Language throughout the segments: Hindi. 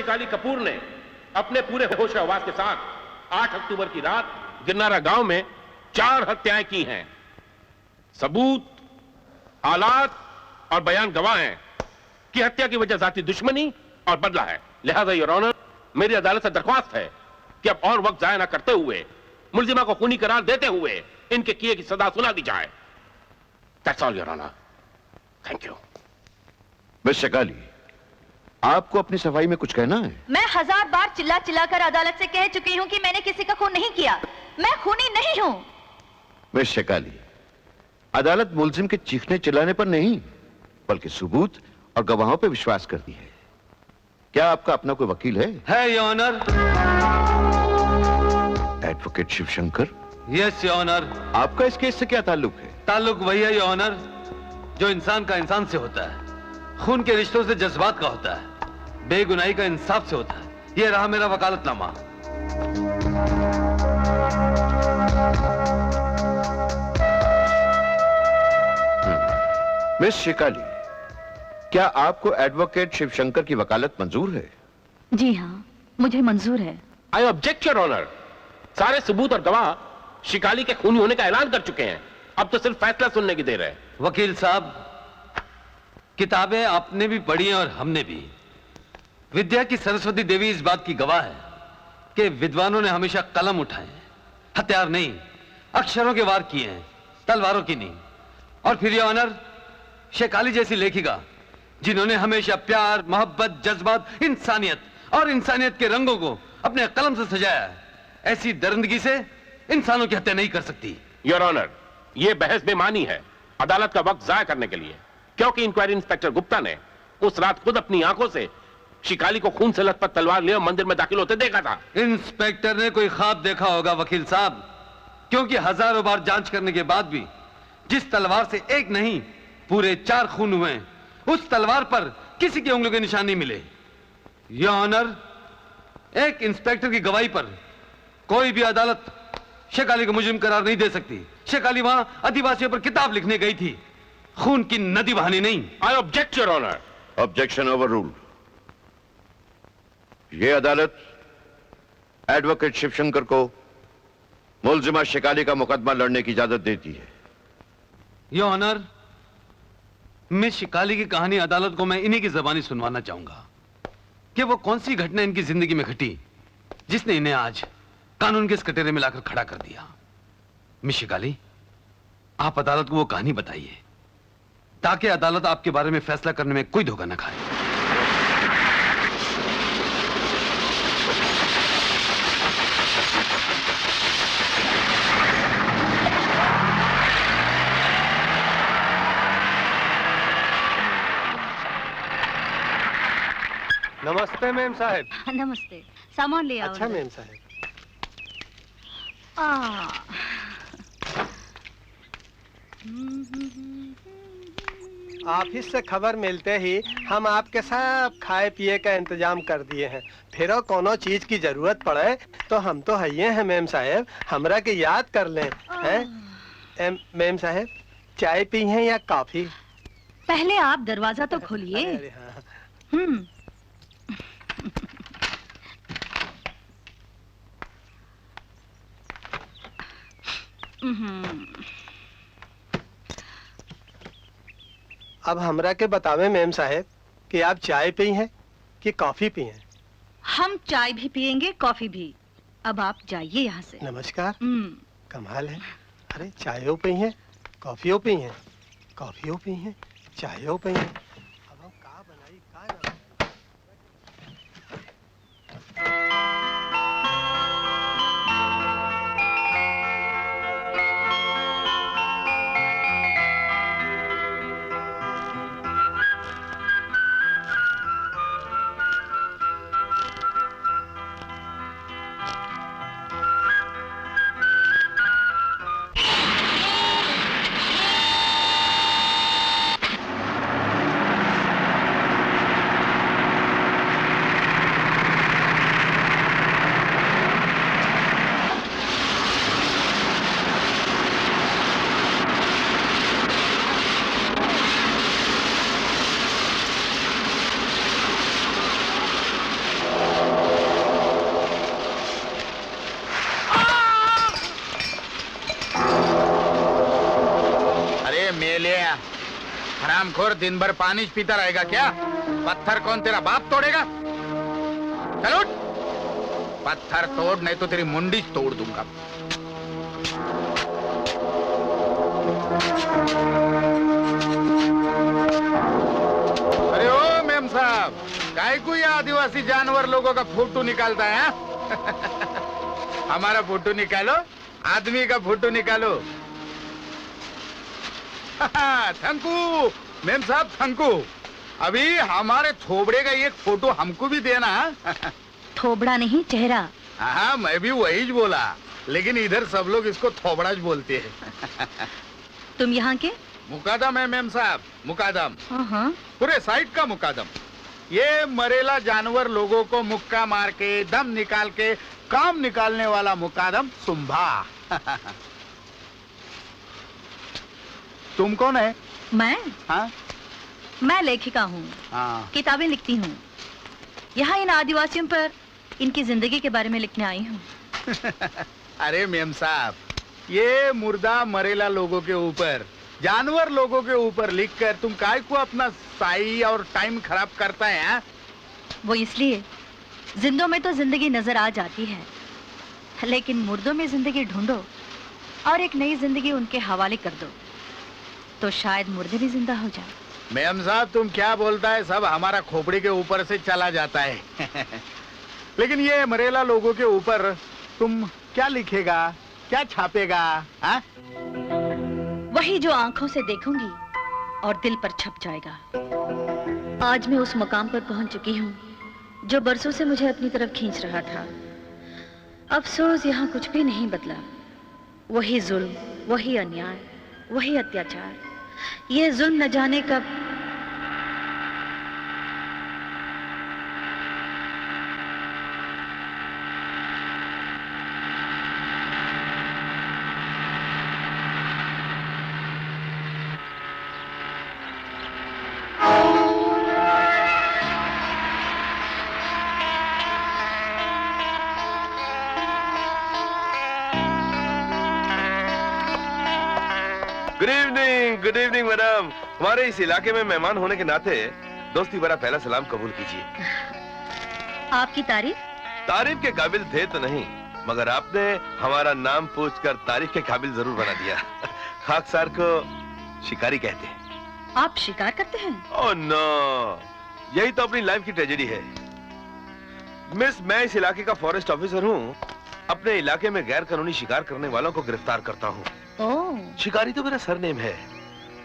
शिकाली कपूर ने अपने पूरे होश आवाज के साथ 8 अक्टूबर की रात गिरनारा गांव में 4 हत्याएं की हैं। सबूत, आलात और बयान गवाह हैं कि हत्या की वजह जाती दुश्मनी और बदला है। लिहाजा योर ऑनर, मेरी अदालत से दरख्वास्त है कि अब और वक्त जाया ना करते हुए मुलजिमा को खूनी करार देते हुए इनके किए की सजा सुना दी जाए। That's all, your honour. Thank you. Miss Shikali, आपको अपनी सफाई में कुछ कहना है? मैं 1000 बार चिल्ला चिल्ला कर अदालत से कह चुकी हूँ कि मैंने किसी का खून नहीं किया। मैं खूनी नहीं हूँ। मिस शिकाली, अदालत मुलजिम के चीखने चिल्लाने पर नहीं बल्कि सबूत और गवाहों पर विश्वास करती है। क्या आपका अपना कोई वकील है? है your honour. Advocate Shivshankar? Yes your honour. आपका इस केस से क्या ताल्लुक है? ताल्लुक वही है योर ऑनर जो इंसान का इंसान से होता है, खून के रिश्तों से जज्बात का होता है, बेगुनाही का इंसाफ से होता है। यह रहा मेरा वकालतनामा। मिस शिकाली, क्या आपको एडवोकेट शिवशंकर की वकालत मंजूर है? जी हाँ, मुझे मंजूर है। I object your honour. सारे सबूत और गवाह शिकाली के खूनी होने का ऐलान कर चुके हैं। अब तो सिर्फ फैसला सुनने की देर है। वकील साहब, किताबें आपने भी पढ़ी हैं और हमने भी। विद्या की सरस्वती देवी इस बात की गवाह है कि विद्वानों ने हमेशा कलम उठाए, हथियार नहीं, अक्षरों के वार किए हैं, तलवारों की नहीं। और फिर ये ऑनर, शेकाली जैसी लेखिका जिन्होंने हमेशा प्यार, मोहब्बत, जज्बात, इंसानियत और इंसानियत के रंगों को अपने कलम से सजाया है, ऐसी दरिंदगी से इंसानों की हत्या नहीं कर सकती। योर ऑनर, यह बहस बेमानी है अदालत का वक्त जाया करने के लिए, क्योंकि इंक्वायरी इंस्पेक्टर गुप्ता ने उस रात खुद अपनी आंखों से शिकाली को खून से लथपथ तलवार लिए मंदिर में दाखिल होते देखा था। इंस्पेक्टर ने कोई ख्वाब देखा होगा वकील साहब, क्योंकि हजारों बार जांच करने के बाद भी जिस तलवार से एक नहीं पूरे 4 खून हुए, उस तलवार पर किसी की उंगलियों के निशान नहीं मिले। योर ऑनर, एक इंस्पेक्टर की गवाही पर कोई भी अदालत शेकाली को मुजरिम करार नहीं दे सकती। शेकाली वहां आदिवासियों पर किताब लिखने गई थी, खून की नदी बहानी नहीं। I object your honour. Objection overruled. यह अदालत एडवोकेट शिवशंकर को मुलजिमा शिकाली का मुकदमा लड़ने की इजाजत देती है। योर ऑनर, मिस शिकाली की कहानी अदालत को मैं इन्हीं की जबानी सुनवाना चाहूंगा कि वो कौन सी घटना इनकी जिंदगी में घटी जिसने इन्हें आज कानून के इस कटोरे में लाकर खड़ा कर दिया। मिस शिकाली, आप अदालत को वो कहानी बताइए ताकि अदालत आपके बारे में फैसला करने में कोई धोखा न खाए। नमस्ते मैम साहब। नमस्ते। सामान ले आओ। अच्छा मैम साहब। ऑफिस से खबर मिलते ही हम आपके सब खाए पिए का इंतजाम कर दिए हैं। फिर कोनो चीज की जरूरत पड़े तो हम तो है हैं मैम साहब, हमरा के याद कर लें। हैं मैम साहब, चाय पी हैं या कॉफी? पहले आप दरवाजा तो खोलिए। अब हमरा के बतावे मैम साहब कि आप चाय पी हैं कि कॉफी पी हैं? हम चाय भी पियेंगे, कॉफी भी। अब आप जाइए यहाँ से। नमस्कार। कमाल है। अरे चायो पी हैं, कॉफियों पी हैं, कॉफियों पी हैं, चायो पी हैं। अब हम का बनाई का ना। हरामखोर दिन भर पानी पीता रहेगा क्या? पत्थर कौन तेरा बाप तोड़ेगा? चलो उठ। पत्थर तोड़ नहीं तो तेरी मुंडी तोड़ दूंगा। अरे ओ मेम साहब, काय को ये आदिवासी जानवर लोगों का फोटो निकालता है? हमारा फोटो निकालो, आदमी का फोटो निकालो। थैंकू मेम साहब, थैंकू। अभी हमारे थोबड़े का एक फोटो हमको भी देना। थोबड़ा नहीं, चेहरा। हाँ, मैं भी वही ज बोला, लेकिन इधर सब लोग इसको थोबड़ा ज बोलते हैं। तुम यहाँ के? मुकादम है मेम साहब, मुकादम। हाँ। पूरे साइड का मुकादम। ये मरेला जानवर लोगों को मुक्का मार के दम निकाल के काम निकालने वाला मुकादम सुंभा। तुम कौन है? मैं? हाँ? मैं लेखिका हूँ। हाँ। किताबें लिखती हूँ। यहाँ इन आदिवासियों पर इनकी जिंदगी के बारे में लिखने आई हूँ। अरे मेम साहब, ये मुर्दा मरेला लोगों के ऊपर, जानवर लोगों के ऊपर लिखकर तुम काय को अपना साई और टाइम खराब करता है? हाँ? वो इसलिए, जिंदों में तो जिंदगी नजर आ जाती है, लेकिन मुर्दों में जिंदगी ढूंढो और एक नई जिंदगी उनके हवाले कर दो, तो शायद मुर्दे भी जिंदा हो जाए। मेम साहब, तुम क्या बोलता है, सब हमारा खोपड़ी के ऊपर से चला जाता है। लेकिन ये मरेला लोगों के ऊपर तुम क्या लिखेगा, क्या छापेगा? हाँ? वही जो आंखों से देखूंगी और दिल पर छप जाएगा। आज मैं उस मकाम पर पहुंच चुकी हूँ जो बरसों से मुझे अपनी तरफ खींच रहा था। अफसोस यहाँ कुछ भी नहीं बदला। वही जुल्म, वही अन्याय, वही अत्याचार। ये जुल्म न जाने कब गुड इवनिंग मैडम। हमारे इस इलाके में मेहमान होने के नाते दोस्ती भरा पहला सलाम कबूल कीजिए। आपकी तारीफ के काबिल थे तो नहीं, मगर आपने हमारा नाम पूछकर तारीफ के काबिल जरूर बना दिया। खाकसार को शिकारी कहते हैं। आप शिकार करते हैं? ओह नो, यही तो अपनी लाइफ की ट्रेजेडी है। मिस, मैं इस इलाके का फॉरेस्ट ऑफिसर हूँ। अपने इलाके में गैर कानूनी शिकार करने वालों को गिरफ्तार करता हूँ। शिकारी तो मेरा सरनेम है।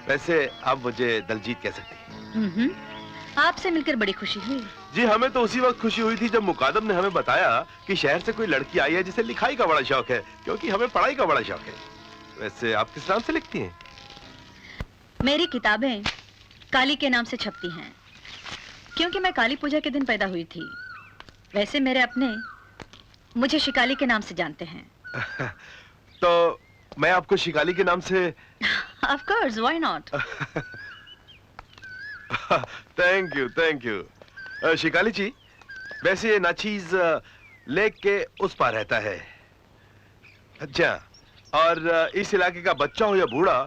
वैसे आप मुझे दलजीत कह सकती हैं। आपसे मिलकर बड़ी खुशी हुई। जी, हमें तो उसी वक्त खुशी हुई थी जब मुकादम ने हमें बताया कि शहर से कोई लड़की आई है जिसे लिखाई का बड़ा शौक है, क्योंकि हमें पढ़ाई का बड़ा शौक है। वैसे आप किस नाम से लिखती हैं? मेरी किताबें काली के नाम से छपती हैं, क्योंकि मैं काली पूजा के दिन पैदा हुई थी। वैसे मेरे अपने मुझे शिकाली के नाम से जानते हैं। तो मैं आपको शिकाली के नाम से Of course, why not? Thank you. Shikali ji, वैसे ये नाचीज लेक के उस पार रहता है। अच्छा, और इस इलाके का बच्चा हो या बूढ़ा,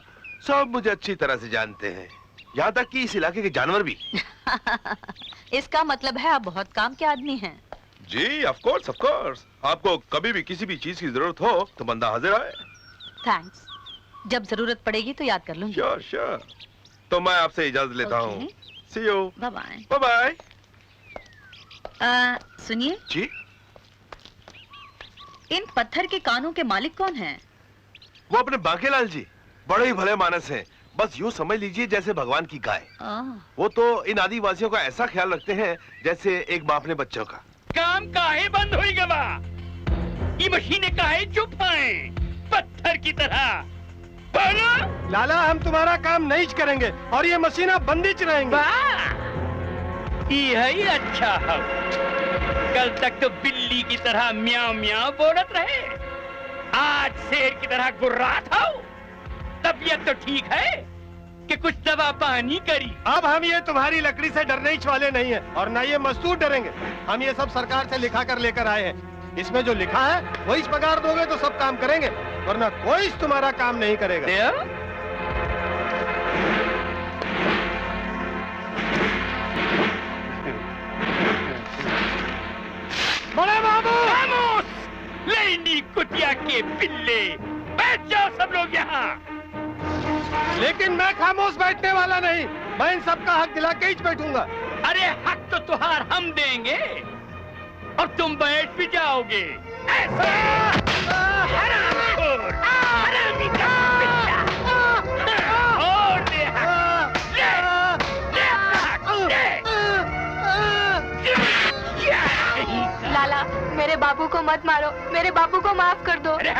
सब मुझे अच्छी तरह से जानते हैं, यहाँ तक कि इस इलाके के जानवर भी। इसका मतलब है आप बहुत काम के आदमी हैं। जी, ऑफ कोर्स। आपको कभी भी किसी भी चीज की जरूरत हो तो बंदा हाजिर है। थैंक्स। जब जरूरत पड़ेगी तो याद कर लूंगी। श्योर। तो मैं आपसे इजाजत लेता हूँ। See you. Bye bye. सुनिए जी, इन पत्थर के कानों के मालिक कौन हैं? वो अपने बांकेलाल जी, बड़े ही भले मानस हैं। बस यूँ समझ लीजिए जैसे भगवान की गाय। वो तो इन आदिवासियों का ऐसा ख्याल रखते हैं जैसे एक बाप अपने बच्चों का। काम काहे बंद हुई गवा? ये मशीनें काहे चुप हैं? पत्थर की तरह बोलो। लाला, हम तुम्हारा काम नहीं करेंगे और ये मशीनें बंदी च रहेंगी। यही अच्छा है। कल तक तो बिल्ली की तरह म्याऊ म्याऊ बोलत रहे, आज शेर की तरह गुर्रात हो। तबीयत तो ठीक है कि कुछ दवा पानी करी। अब हम ये तुम्हारी लकड़ी से डरने वाले नहीं है और ना ये मजदूर डरेंगे। हम ये सब सरकार से लिखा कर लेकर आए हैं। इसमें जो लिखा है वही पगार दोगे तो सब काम करेंगे, वरना कोई तुम्हारा काम नहीं करेगा। कुतिया के बिल्ले, बैठ जाओ सब लोग यहाँ। लेकिन मैं खामोश बैठने वाला नहीं, मैं इन सबका हक दिला के ही बैठूंगा। अरे हक तो तुहार हम देंगे और तुम बैठ भी जाओगे। ऐसे हरामखोर, हरामी का बिल्ला। और ले हक, ले अपना हक, ले। लाला, मेरे बाबू को मत मारो, मेरे बाबू को माफ कर दो। अरे